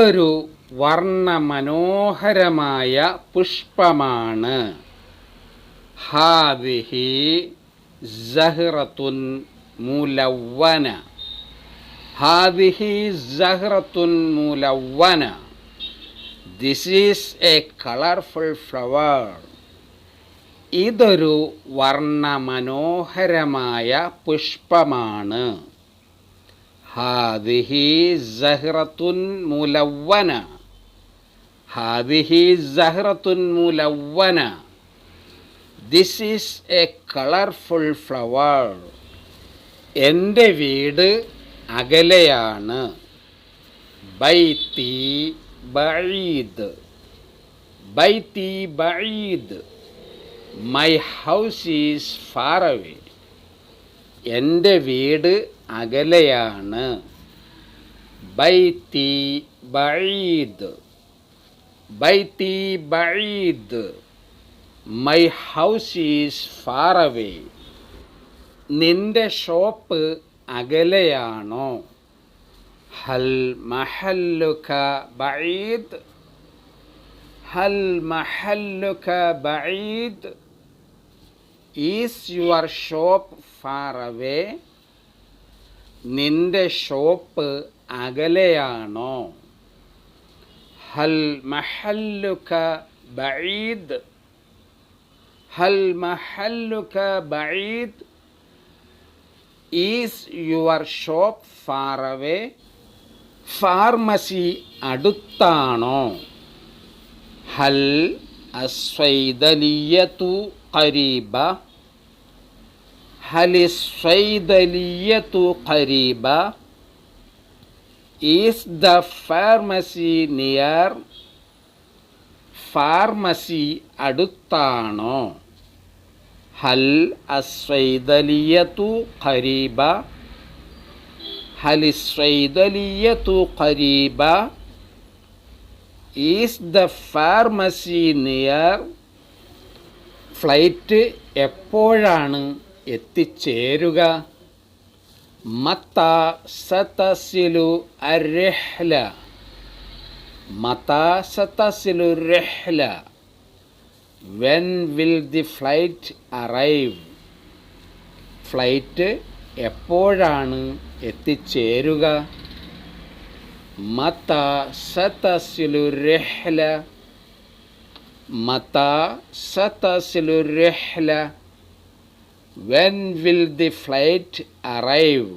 ഇതൊരു വർണ്ണമനോഹരമായ പുഷ്പമാണ്. ഹാദിഹി സഹ്റത്തുൻ മുലവ്വന. ഹാദിഹി സഹ്റത്തുൻ മുലവ്വന. This is a colorful flower. ഇതൊരു വർണ്ണമനോഹരമായ പുഷ്പമാണ്. ഹാദിഹി സഹ്റത്തുൻ മുലവ്വന. ഹാദിഹി സഹ്റത്തുൻ മുലവ്വന. This is a colorful flower. എൻ്റെ വീട് അകലെയാണ്. ബൈത്തി ബഈദ്. ബൈത്തി ബഈദ്. My house is far away. എൻ്റെ വീട് അകലെയാണ്. ബൈത്തി ബഈദ്. ബൈത്തി ബഈദ്. My house is far away. നിന്റെ ഷോപ്പ് അകലെയാണോ? ഹൽ മഹല്ലുക ബഈദ്. ഹൽ മഹല്ലുക ബഈദ്. Is your shop far away? നിന്റെ ഷോപ്പ് അകലെയാണോ? ഹൽ മഹല്ലുക ബഈദ്. ഹൽ മഹല്ലുക ബഈദ്. Is your shop far away? Pharmacy അടുത്താണോ? ഹൽ അസ്വൈദലിയതു ഖരീബ. ഹൽ അസ്വൈദലിയതു ഖരീബ. Is the pharmacy near? Pharmacy അടുത്താണോ? ഹൽ അസ്വൈദലിയതു ഖരീബ. ഹൽ അസ്വൈദലിയതു ഖരീബ. Is the pharmacy near? Flight എപ്പോഴാണ് എത്തിച്ചേരുക? മത്താ സതസിലു അർരിഹ്ല. മത്താ സതസിലു അർരിഹ്ല. When will the flight arrive? Flight എപ്പോഴാണ് എത്തിച്ചേരുക? മത്താ സതസിലു അർരിഹ്ല. മത്താ സതസിലു അർരിഹ്ല. When will the flight arrive?